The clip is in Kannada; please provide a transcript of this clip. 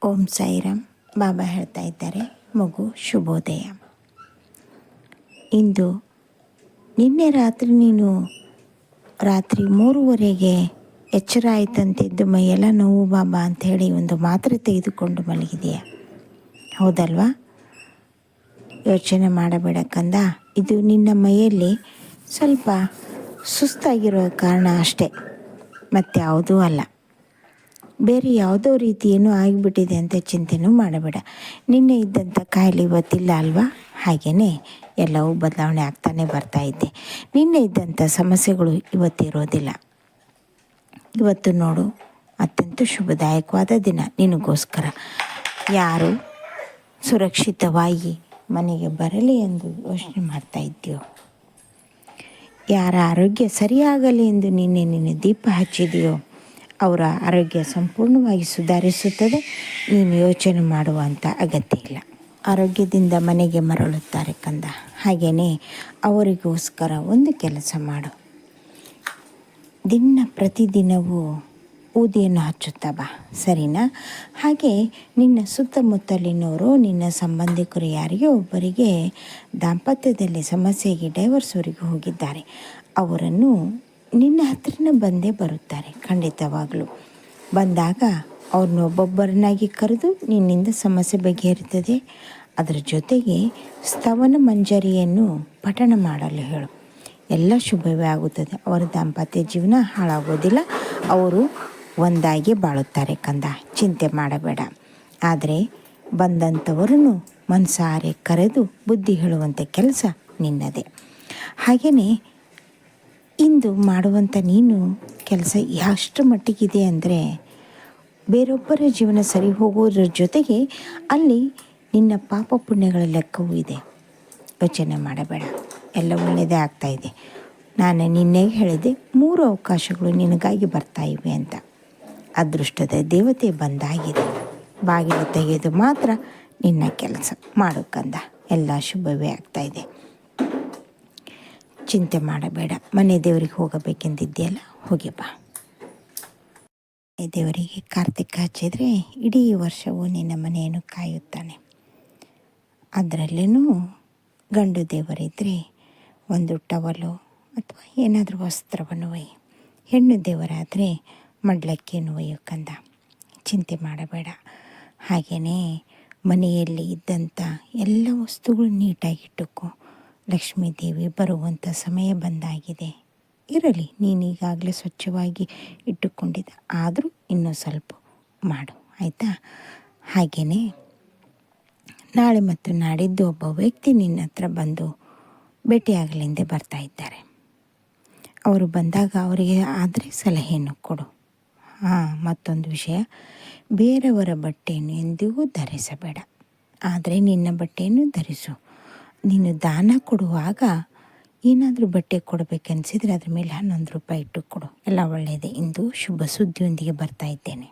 ಓಂ ಸಾಯಿರಾಮ್. ಬಾಬಾ ಹೇಳ್ತಾ ಇದ್ದಾರೆ, ಮಗು ಶುಭೋದಯ. ಇಂದು ನಿನ್ನೆ ರಾತ್ರಿ ನೀನು ರಾತ್ರಿ 3:30ಗೆ ಎಚ್ಚರ ಆಯ್ತಂತಿದ್ದು ಮೈಯೆಲ್ಲ ನೋವು ಬಾಬಾ ಅಂಥೇಳಿ ಒಂದು ಮಾತ್ರೆ ತೆಗೆದುಕೊಂಡು ಮಲಗಿದೆಯಾ, ಹೌದಲ್ವಾ? ಯೋಚನೆ ಮಾಡಬೇಡ ಕಂದ, ಇದು ನಿನ್ನ ಮೈಯಲ್ಲಿ ಸ್ವಲ್ಪ ಸುಸ್ತಾಗಿರೋ ಕಾರಣ ಅಷ್ಟೇ, ಮತ್ಯಾವುದೂ ಅಲ್ಲ. ಬೇರೆ ಯಾವುದೋ ರೀತಿ ಏನೋ ಆಗಿಬಿಟ್ಟಿದೆ ಅಂತ ಚಿಂತೆನೂ ಮಾಡಬೇಡ. ನಿನ್ನೆ ಇದ್ದಂಥ ಕಾಯಿಲೆ ಇವತ್ತಿಲ್ಲ ಅಲ್ವಾ? ಹಾಗೆಯೇ ಎಲ್ಲವೂ ಬದಲಾವಣೆ ಆಗ್ತಾನೆ ಬರ್ತಾ ಇದೆ. ನಿನ್ನೆ ಇದ್ದಂಥ ಸಮಸ್ಯೆಗಳು ಇವತ್ತಿರೋದಿಲ್ಲ. ಇವತ್ತು ನೋಡು, ಅತ್ಯಂತ ಶುಭದಾಯಕವಾದ ದಿನ ನಿನಗೋಸ್ಕರ. ಯಾರು ಸುರಕ್ಷಿತವಾಗಿ ಮನೆಗೆ ಬರಲಿ ಎಂದು ಯೋಚನೆ ಮಾಡ್ತಾ ಇದ್ದೀಯೋ, ಯಾರ ಆರೋಗ್ಯ ಸರಿಯಾಗಲಿ ಎಂದು ನಿನ್ನೆ ದೀಪ ಹಚ್ಚಿದೆಯೋ, ಅವರ ಆರೋಗ್ಯ ಸಂಪೂರ್ಣವಾಗಿ ಸುಧಾರಿಸುತ್ತದೆ. ನೀನು ಯೋಚನೆ ಮಾಡುವಂಥ ಅಗತ್ಯ ಇಲ್ಲ. ಆರೋಗ್ಯದಿಂದ ಮನೆಗೆ ಮರಳುತ್ತಾರೆ ಕಂದ. ಹಾಗೆಯೇ ಅವರಿಗೋಸ್ಕರ ಒಂದು ಕೆಲಸ ಮಾಡು. ಪ್ರತಿದಿನವೂ ಊದಿಯನ್ನು ಹಚ್ಚುತ್ತಾ ಬಾ, ಸರಿನಾ? ಹಾಗೆ ನಿನ್ನ ಸುತ್ತಮುತ್ತಲಿನವರು, ನಿನ್ನ ಸಂಬಂಧಿಕರು ಯಾರಿಗೆ ಒಬ್ಬರಿಗೆ ದಾಂಪತ್ಯದಲ್ಲಿ ಸಮಸ್ಯೆಗೆ ಡೈವರ್ಸ್ವರೆಗೂ ಹೋಗಿದ್ದಾರೆ, ಅವರನ್ನು ನಿನ್ನ ಹತ್ರನೇ ಬಂದೇ ಬರುತ್ತಾರೆ. ಖಂಡಿತವಾಗಲೂ ಬಂದಾಗ ಅವ್ರನ್ನ ಒಬ್ಬೊಬ್ಬರನ್ನಾಗಿ ಕರೆದು ನಿನ್ನಿಂದ ಸಮಸ್ಯೆ ಬಗೆಹರಿತದೆ. ಅದರ ಜೊತೆಗೆ ಸ್ತವನ ಮಂಜರಿಯನ್ನು ಪಠಣ ಮಾಡಲು ಹೇಳು. ಎಲ್ಲ ಶುಭವೇ ಆಗುತ್ತದೆ. ಅವರ ದಾಂಪತ್ಯ ಜೀವನ ಹಾಳಾಗೋದಿಲ್ಲ, ಅವರು ಒಂದಾಗಿ ಬಾಳುತ್ತಾರೆ ಕಂದ. ಚಿಂತೆ ಮಾಡಬೇಡ. ಆದರೆ ಬಂದಂಥವರನ್ನು ಮನಸಾರೆ ಕರೆದು ಬುದ್ಧಿ ಹೇಳುವಂಥ ಕೆಲಸ ನಿನ್ನದೇ. ಹಾಗೆಯೇ ಇಂದು ಮಾಡುವಂಥ ನೀನು ಕೆಲಸ ಎಷ್ಟರ ಮಟ್ಟಿಗಿದೆ ಅಂದರೆ, ಬೇರೊಬ್ಬರ ಜೀವನ ಸರಿ ಹೋಗೋದ್ರ ಜೊತೆಗೆ ಅಲ್ಲಿ ನಿನ್ನ ಪಾಪ ಪುಣ್ಯಗಳ ಲೆಕ್ಕವೂ ಇದೆ. ಯೋಚನೆ ಮಾಡಬೇಡ, ಎಲ್ಲ ಒಳ್ಳೆಯದೇ ಆಗ್ತಾಯಿದೆ. ನಾನು ನಿನ್ನೆ ಹೇಳಿದೆ 3 ಅವಕಾಶಗಳು ನಿನಗಾಗಿ ಬರ್ತಾ ಇವೆ ಅಂತ. ಅದೃಷ್ಟದ ದೇವತೆ ಬಂದಾಗಿದೆ. ಬಾಗಿಲು ತೆಗೆದು ಮಾತ್ರ ನಿನ್ನ ಕೆಲಸ ಮಾಡು ಕಂದ. ಎಲ್ಲ ಶುಭವೇ ಆಗ್ತಾಯಿದೆ. ಚಿಂತೆ ಮಾಡಬೇಡ. ಮನೆ ದೇವರಿಗೆ ಹೋಗಬೇಕೆಂದಿದೆಯಲ್ಲ, ಹೋಗಿ ಬಾ. ದೇವರಿಗೆ ಕಾರ್ತಿಕ ಹಚ್ಚಿದರೆ ಇಡೀ ವರ್ಷವೂ ನಿನ್ನ ಮನೆಯನ್ನು ಕಾಯುತ್ತಾನೆ. ಅದರಲ್ಲೂ ಗಂಡು ದೇವರಿದ್ದರೆ ಒಂದು ಟವಲು ಅಥವಾ ಏನಾದರೂ ವಸ್ತ್ರವನ್ನು ಒಯ್ಯಿ. ಹೆಣ್ಣು ದೇವರಾದರೆ ಮಡ್ಲಕ್ಕಿಯನ್ನು ಒಯ್ಯು ಕಂದ. ಚಿಂತೆ ಮಾಡಬೇಡ. ಹಾಗೆಯೇ ಮನೆಯಲ್ಲಿ ಇದ್ದಂಥ ಎಲ್ಲ ವಸ್ತುಗಳು ನೀಟಾಗಿಟ್ಟುಕೋ. ಲಕ್ಷ್ಮೀ ದೇವಿ ಬರುವಂಥ ಸಮಯ ಬಂದಾಗಿದೆ. ಇರಲಿ, ನೀನೀಗಾಗಲೇ ಸ್ವಚ್ಛವಾಗಿ ಇಟ್ಟುಕೊಂಡಿದ್ದ, ಆದರೂ ಇನ್ನೂ ಸ್ವಲ್ಪ ಮಾಡು, ಆಯಿತಾ? ಹಾಗೆಯೇ ನಾಳೆ ಮತ್ತು ನಾಡಿದ್ದು ಒಬ್ಬ ವ್ಯಕ್ತಿ ನಿನ್ನ ಹತ್ರ ಬಂದು ಭೇಟಿಯಾಗಲೆಂದೇ ಬರ್ತಾ ಇದ್ದಾರೆ. ಅವರು ಬಂದಾಗ ಅವರಿಗೆ ಆದರೆ ಸಲಹೆಯನ್ನು ಕೊಡು. ಮತ್ತೊಂದು ವಿಷಯ, ಬೇರೆಯವರ ಬಟ್ಟೆಯನ್ನು ಎಂದಿಗೂ ಧರಿಸಬೇಡ. ಆದರೆ ನಿನ್ನ ಬಟ್ಟೆಯನ್ನು ಧರಿಸು. ನೀನು ದಾನ ಕೊಡುವಾಗ ಏನಾದರೂ ಬಟ್ಟೆ ಕೊಡಬೇಕನ್ನಿಸಿದರೆ ಅದ್ರ ಮೇಲೆ 11 ರೂಪಾಯಿ ಇಟ್ಟು ಕೊಡು. ಎಲ್ಲ ಒಳ್ಳೆಯದೇ. ಇಂದು ಶುಭ ಸುದ್ದಿಯೊಂದಿಗೆ ಬರ್ತಾ ಇದ್ದೇನೆ.